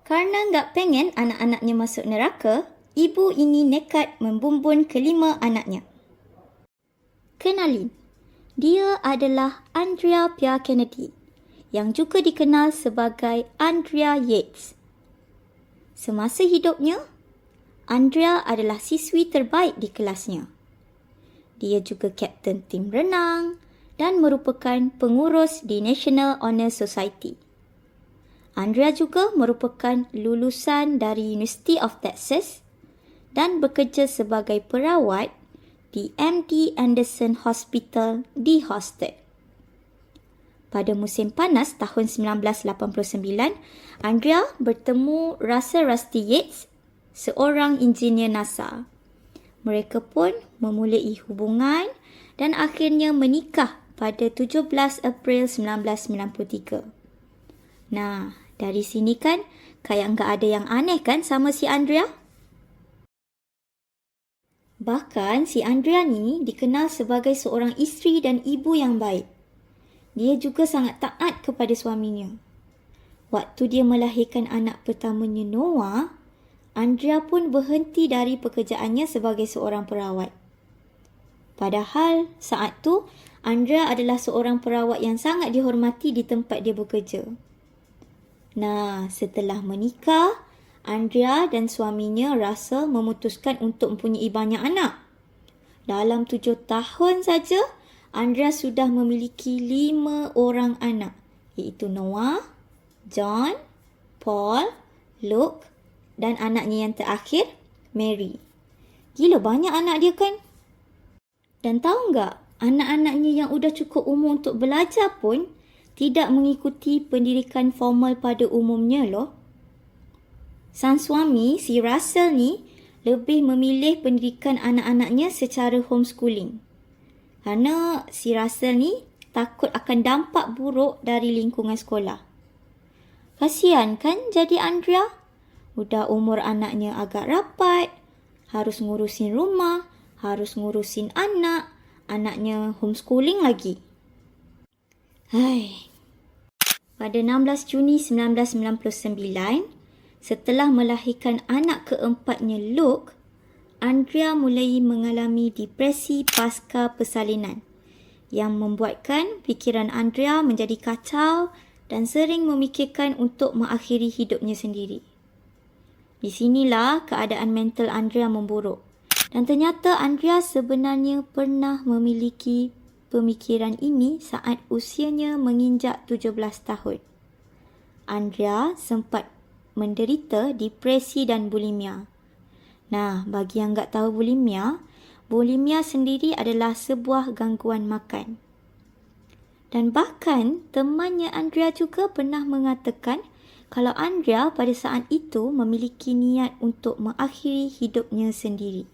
Karena nggak pengen anak-anaknya masuk neraka, ibu ini nekat membumbun kelima anaknya. Kenalin, dia adalah Andrea Pia Kennedy, yang juga dikenal sebagai Andrea Yates. Semasa hidupnya, Andrea adalah siswi terbaik di kelasnya. Dia juga kapten tim renang dan merupakan pengurus di National Honor Society. Andrea juga merupakan lulusan dari University of Texas dan bekerja sebagai perawat di MD Anderson Hospital di Houston. Pada musim panas tahun 1989, Andrea bertemu Russell Rusty Yates, seorang engineer NASA. Mereka pun memulai hubungan dan akhirnya menikah pada 17 April 1993. Nah, dari sini kan kayak nggak ada yang aneh kan sama si Andrea? Bahkan si Andrea ni dikenal sebagai seorang isteri dan ibu yang baik. Dia juga sangat taat kepada suaminya. Waktu dia melahirkan anak pertamanya Noah, Andrea pun berhenti dari pekerjaannya sebagai seorang perawat. Padahal saat tu, Andrea adalah seorang perawat yang sangat dihormati di tempat dia bekerja. Nah, setelah menikah, Andrea dan suaminya Russell memutuskan untuk mempunyai banyak anak. Dalam 7 tahun saja, Andrea sudah memiliki 5 orang anak, iaitu Noah, John, Paul, Luke dan anaknya yang terakhir, Mary. Gila banyak anak dia kan? Dan tahu nggak, anak-anaknya yang udah cukup umur untuk belajar pun tidak mengikuti pendidikan formal pada umumnya loh. Sang suami, si Russell ni, lebih memilih pendidikan anak-anaknya secara homeschooling. Kerana si Russell ni takut akan dampak buruk dari lingkungan sekolah. Kasihan kan jadi Andrea? Udah umur anaknya agak rapat, harus ngurusin rumah, harus ngurusin anak, anaknya homeschooling lagi. Hai. Pada 16 Juni 1999, setelah melahirkan anak keempatnya Luke, Andrea mulai mengalami depresi pasca persalinan yang membuatkan fikiran Andrea menjadi kacau dan sering memikirkan untuk mengakhiri hidupnya sendiri. Di sinilah keadaan mental Andrea memburuk dan ternyata Andrea sebenarnya pernah memiliki pemikiran ini saat usianya menginjak 17 tahun. Andrea sempat menderita depresi dan bulimia. Nah, bagi yang tak tahu bulimia sendiri adalah sebuah gangguan makan. Dan bahkan temannya Andrea juga pernah mengatakan kalau Andrea pada saat itu memiliki niat untuk mengakhiri hidupnya sendiri.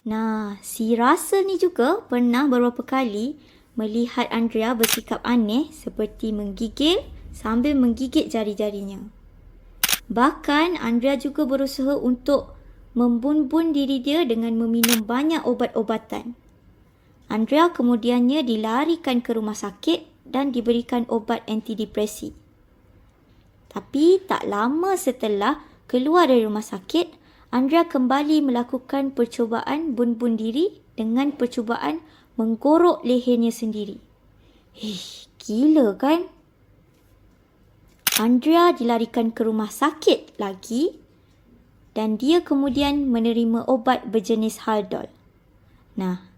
Nah, si Russell ni juga pernah beberapa kali melihat Andrea bersikap aneh seperti menggigil sambil menggigit jari-jarinya. Bahkan Andrea juga berusaha untuk membun-bun diri dia dengan meminum banyak obat-obatan. Andrea kemudiannya dilarikan ke rumah sakit dan diberikan obat antidepresi. Tapi tak lama setelah keluar dari rumah sakit, Andrea kembali melakukan percubaan bun-bun diri dengan percubaan menggorok lehernya sendiri. Gila kan? Andrea dilarikan ke rumah sakit lagi dan dia kemudian menerima obat berjenis Haldol. Nah,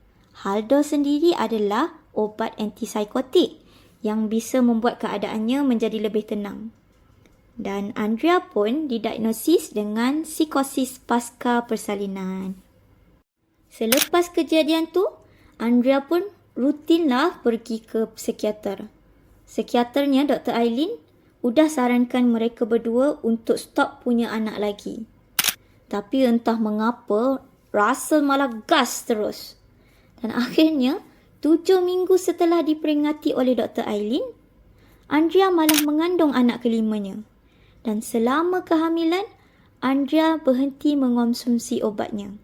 Haldol sendiri adalah obat antipsikotik yang bisa membuat keadaannya menjadi lebih tenang. Dan Andrea pun didiagnosis dengan psikosis pasca persalinan. Selepas kejadian tu, Andrea pun rutinlah pergi ke psikiater. Psikiaternya Dr. Aileen udah sarankan mereka berdua untuk stop punya anak lagi. Tapi entah mengapa, Russell malah gas terus. Dan akhirnya, 7 minggu setelah diperingati oleh Dr. Aileen, Andrea malah mengandung anak kelimanya. Dan selama kehamilan, Andrea berhenti mengonsumsi obatnya.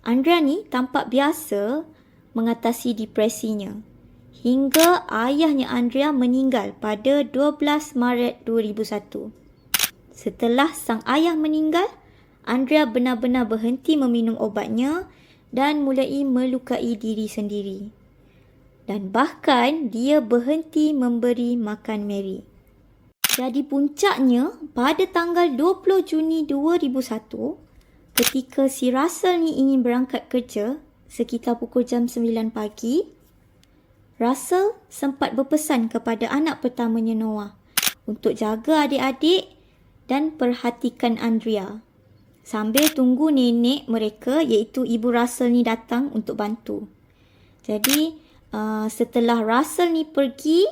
Andrea ni tampak biasa mengatasi depresinya. Hingga ayahnya Andrea meninggal pada 12 Maret 2001. Setelah sang ayah meninggal, Andrea benar-benar berhenti meminum obatnya dan mulai melukai diri sendiri. Dan bahkan dia berhenti memberi makan Mary. Jadi puncaknya pada tanggal 20 Juni 2001, ketika si Russell ni ingin berangkat kerja sekitar pukul jam 9 pagi, Russell sempat berpesan kepada anak pertamanya Noah untuk jaga adik-adik dan perhatikan Andrea sambil tunggu nenek mereka iaitu ibu Russell ni datang untuk bantu. Jadi setelah Russell ni pergi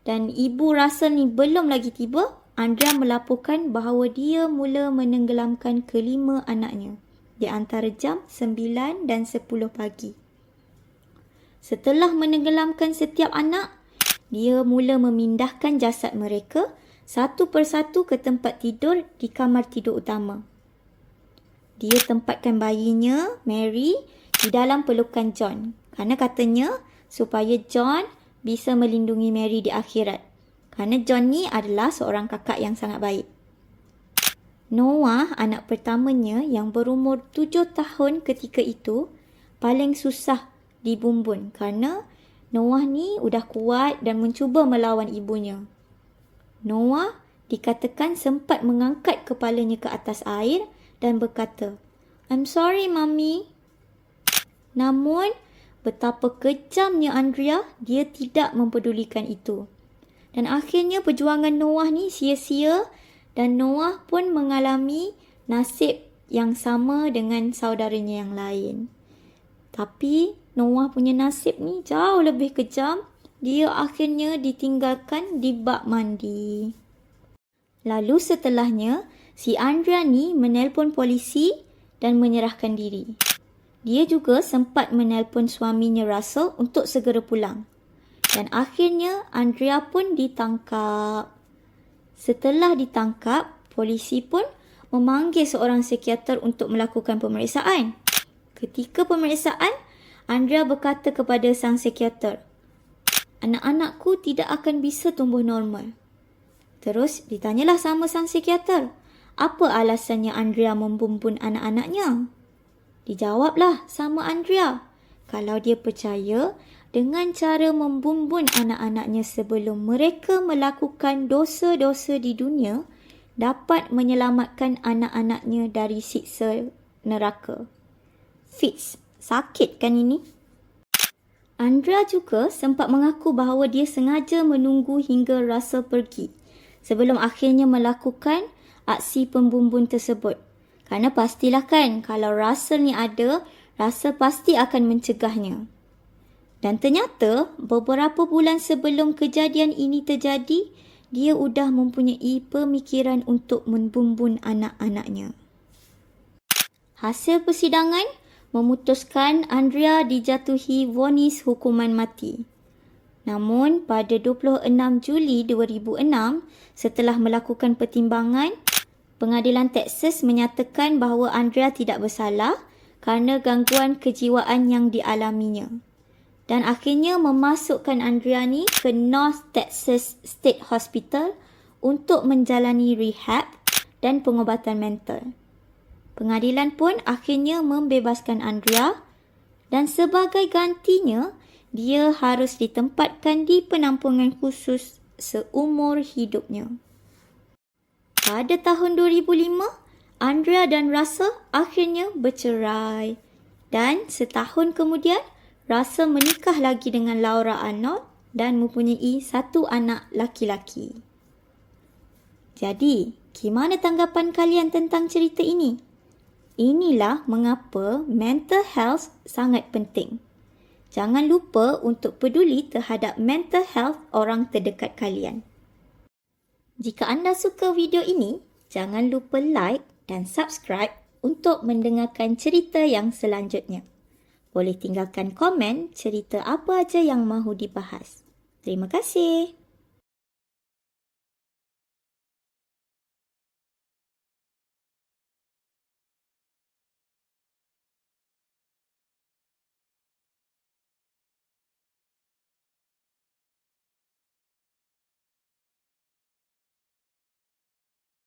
dan ibu Russell ni belum lagi tiba, Andrea melaporkan bahawa dia mula menenggelamkan kelima anaknya di antara jam 9 dan 10 pagi. Setelah menenggelamkan setiap anak, dia mula memindahkan jasad mereka satu persatu ke tempat tidur di kamar tidur utama. Dia tempatkan bayinya, Mary, di dalam pelukan John. Kerana katanya supaya John bisa melindungi Mary di akhirat. Kerana John ni adalah seorang kakak yang sangat baik. Noah, anak pertamanya yang berumur 7 tahun ketika itu, paling susah dibumbun kerana Noah ni udah kuat dan mencuba melawan ibunya. Noah dikatakan sempat mengangkat kepalanya ke atas air dan berkata, "I'm sorry, Mami." Namun, betapa kejamnya Andrea, dia tidak mempedulikan itu. Dan akhirnya perjuangan Noah ni sia-sia dan Noah pun mengalami nasib yang sama dengan saudaranya yang lain. Tapi Noah punya nasib ni jauh lebih kejam. Dia akhirnya ditinggalkan di bak mandi. Lalu setelahnya, si Andrea ni menelpon polisi dan menyerahkan diri. Dia juga sempat menelpon suaminya Russell untuk segera pulang. Dan akhirnya Andrea pun ditangkap. Setelah ditangkap, polisi pun memanggil seorang psikiater untuk melakukan pemeriksaan. Ketika pemeriksaan, Andrea berkata kepada sang psikiater, "Anak-anakku tidak akan bisa tumbuh normal." Terus ditanyalah sama sang psikiater, apa alasannya Andrea membumbun anak-anaknya? Dijawablah sama Andrea, kalau dia percaya dengan cara membumbun anak-anaknya sebelum mereka melakukan dosa-dosa di dunia dapat menyelamatkan anak-anaknya dari siksa neraka. Fits, sakit kan ini? Andrea juga sempat mengaku bahawa dia sengaja menunggu hingga Russell pergi sebelum akhirnya melakukan aksi pembumbun tersebut. Kerana pastilah kan, kalau Russell ni ada, Russell pasti akan mencegahnya. Dan ternyata, beberapa bulan sebelum kejadian ini terjadi, dia sudah mempunyai pemikiran untuk membumbun anak-anaknya. Hasil persidangan memutuskan Andrea dijatuhi vonis hukuman mati. Namun, pada 26 Juli 2006, setelah melakukan pertimbangan, Pengadilan Texas menyatakan bahawa Andrea tidak bersalah kerana gangguan kejiwaan yang dialaminya. Dan akhirnya memasukkan Andrea ni ke North Texas State Hospital untuk menjalani rehab dan pengobatan mental. Pengadilan pun akhirnya membebaskan Andrea dan sebagai gantinya, dia harus ditempatkan di penampungan khusus seumur hidupnya. Pada tahun 2005, Andrea dan Russell akhirnya bercerai. Dan setahun kemudian, Russell menikah lagi dengan Laura Arnold dan mempunyai satu anak laki-laki. Jadi, gimana tanggapan kalian tentang cerita ini? Inilah mengapa mental health sangat penting. Jangan lupa untuk peduli terhadap mental health orang terdekat kalian. Jika anda suka video ini, jangan lupa like dan subscribe untuk mendengarkan cerita yang selanjutnya. Boleh tinggalkan komen cerita apa aja yang mahu dibahas. Terima kasih.